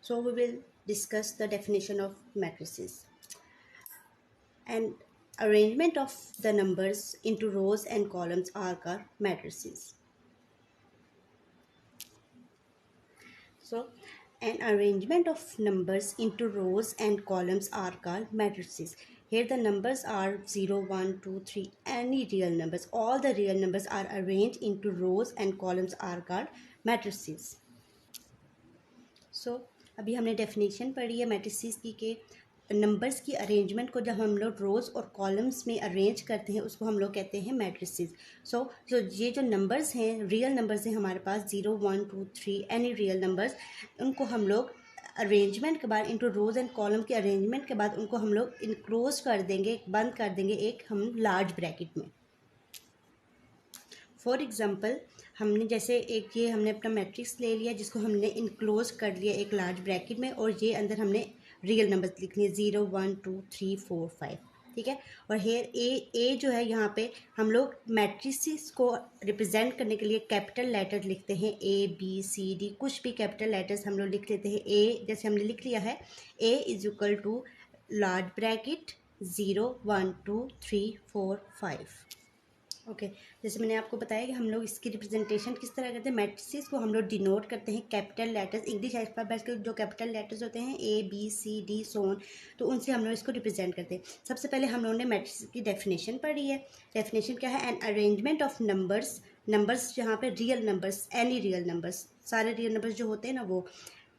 So we will discuss the definition of matrices and arrangement of the numbers into rows and columns are called matrices. So an arrangement of numbers into rows and columns are called matrices. Here the numbers are 0, 1, 2, 3, any real numbers. All the real numbers are arranged into rows and columns are called matrices. अभी हमने definition पढ़ी है matrices की के numbers की arrangement को जब हम लोग रोज़ और कॉलम्स में अरेंज करते हैं उसको हम लोग कहते हैं मैट्रिसेस. सो ये जो नंबर्स हैं रियल नंबर्स हैं हमारे पास 0, 1, 2, 3 एनी रियल नंबर्स, उनको हम लोग अरेंजमेंट के बाद इंटू रोज़ एंड कॉलम के अरेंजमेंट के बाद उनको हम लोग इनक्लोज कर देंगे, बंद कर देंगे एक हम लार्ज ब्रैकेट में. फॉर एग्ज़ाम्पल हमने जैसे एक ये हमने अपना मैट्रिक्स ले लिया जिसको हमने इनक्लोज कर लिया एक लार्ज ब्रैकेट में और ये अंदर हमने रियल नंबर्स लिख लिए 0, 1, 2, 3, 4, 5. ठीक है. और हेयर ए जो है यहाँ पे हम लोग मैट्रिसेस को रिप्रेजेंट करने के लिए कैपिटल लेटर लिखते हैं ABCD, कुछ भी कैपिटल लेटर्स हम लोग लिख लेते हैं. ए जैसे हमने लिख लिया है A is equal to large bracket 0, 1, 2, 3, 4, 5. Okay जैसे मैंने आपको बताया कि हम लोग इसकी रिप्रेजेंटेशन किस तरह करते हैं. मैट्रिसेस को हम लोग डिनोट करते हैं कैपिटल लेटर्स, इंग्लिश अल्फाबेट्स के जो कैपिटल लेटर्स होते हैं ABCD सोन, तो उनसे हम लोग इसको रिप्रेजेंट करते हैं. सबसे पहले हम लोगों ने मैट्रिसेस की डेफिनेशन पढ़ी है. डेफिनेशन क्या है? एन अरेंजमेंट ऑफ नंबर्स जहाँ पे real numbers, any real numbers, सारे रियल नंबर्स जो होते हैं ना वो,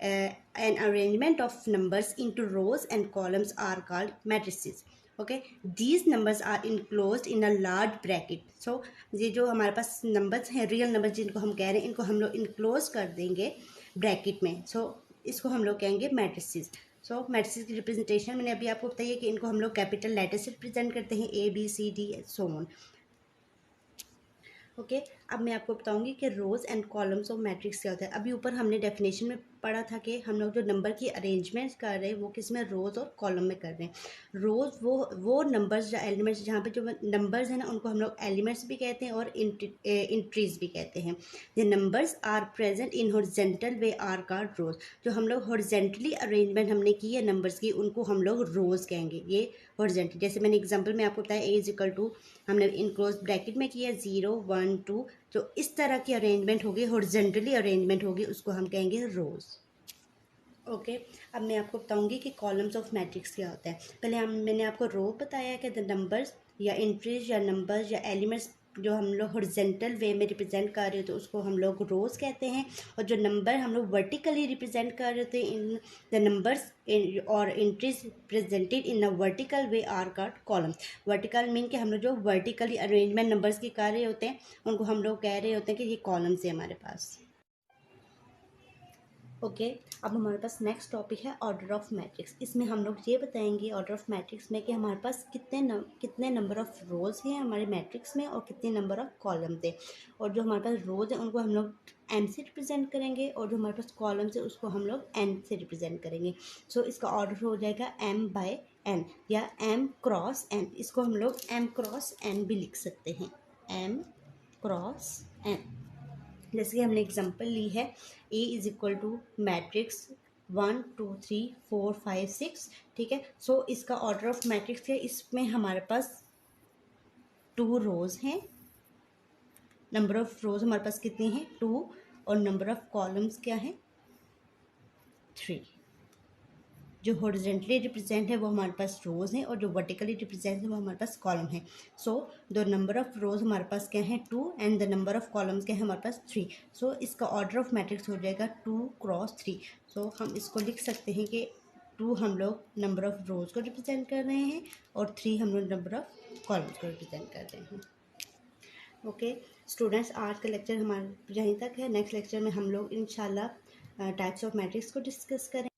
an arrangement of numbers into rows and columns are called matrices. Okay, these numbers are enclosed in a large bracket. So ये जो हमारे पास नंबर्स हैं रियल नंबर्स जिनको हम कह रहे हैं इनको हम लोग इनक्लोज कर देंगे ब्रैकेट में. सो इसको हम लोग कहेंगे मैट्रिसेस. सो मैट्रिसेस की रिप्रेजेंटेशन मैंने अभी आपको बताई है कि इनको हम लोग कैपिटल लेटर से रिप्रेजेंट करते हैं ABCD सो ऑन. ओके अब मैं आपको बताऊंगी कि रोज़ एंड कॉलम्स ऑफ मैट्रिक्स क्या होता है. अभी ऊपर हमने डेफिनेशन में पढ़ा था कि हम लोग जो नंबर की अरेंजमेंट कर रहे हैं वो किस में, रोज़ और कॉलम में कर रहे हैं. रोज़ वो नंबर्स या एलिमेंट्स जहाँ पे जो नंबर्स हैं ना उनको हम लोग एलिमेंट्स भी कहते हैं और इंट्रीज भी कहते हैं. The numbers are present in horizontal way are called rows. जो हम लोग हॉरिजॉन्टली अरेंजमेंट हमने की है नंबर्स की उनको हम लोग रोज़ कहेंगे. ये हॉरिजॉन्टली, जैसे मैंने एग्जांपल में आपको बताया A इज इक्वल टू हमने इनक्लोज ब्रैकेट में किया 0, 1, 2, जो इस तरह की अरेंजमेंट होगी हॉरिजॉन्टली अरेंजमेंट होगी उसको हम कहेंगे रोज़. ओके अब मैं आपको बताऊंगी कि कॉलम्स ऑफ मैट्रिक्स क्या होता है. पहले मैंने आपको रो बताया कि द नंबर्स या इंट्रीज या नंबर्स या एलिमेंट्स जो हम लोग हॉरिजॉन्टल वे में रिप्रेजेंट कर रहे होते हैं उसको हम लोग रोज़ कहते हैं. और जो नंबर हम लोग वर्टिकली रिप्रेजेंट कर रहे होते हैं इन द नंबर्स और entries presented in a vertical way are called columns. Vertical mean कि हम लोग जो वर्टिकली अरेंजमेंट नंबर्स की कर रहे होते हैं उनको हम लोग कह रहे होते हैं कि ये कॉलम्स है हमारे पास. ओके अब हमारे पास नेक्स्ट टॉपिक है ऑर्डर ऑफ मैट्रिक्स. इसमें हम लोग ये बताएंगे ऑर्डर ऑफ मैट्रिक्स में कि हमारे पास कितने नंबर ऑफ रोज़ हैं हमारे मैट्रिक्स में और कितने नंबर ऑफ कॉलम थे. और जो हमारे पास रोज़ हैं उनको हम लोग M से रिप्रेजेंट करेंगे और जो हमारे पास कॉलम्स है उसको हम लोग N से रिप्रेजेंट करेंगे. सो इसका ऑर्डर हो जाएगा M/N या M×N. इसको हम लोग M×N भी लिख सकते हैं, M×N. जैसे कि हमने एग्जांपल ली है A is equal to matrix 1, 2, 3, 4, 5, 6. ठीक है. सो इसका ऑर्डर ऑफ मैट्रिक्स है. इसमें हमारे पास 2 रोज़ हैं. नंबर ऑफ रोज़ हमारे पास कितनी हैं? 2. और नंबर ऑफ कॉलम्स क्या हैं? 3. जो हॉरिजॉन्टली रिप्रेजेंट है वो हमारे पास रोज़ हैं और जो वर्टिकली रिप्रेजेंट है वो हमारे पास कॉलम है. So the number of rows हमारे पास क्या है? 2. And the number of columns क्या है हमारे पास? 3. सो इसका ऑर्डर ऑफ मैट्रिक्स हो जाएगा 2×3. सो हम इसको लिख सकते हैं कि 2 हम लोग नंबर ऑफ रोज़ को रिप्रेजेंट कर रहे हैं और 3 हम लोग नंबर ऑफ कॉलम्स को रिप्रेजेंट कर रहे हैं. ओके स्टूडेंट्स आज का लेक्चर हमारा यहीं तक है. नेक्स्ट लेक्चर में हम लोग इंशाल्लाह टाइप्स ऑफ मैट्रिक्स को डिस्कस करें.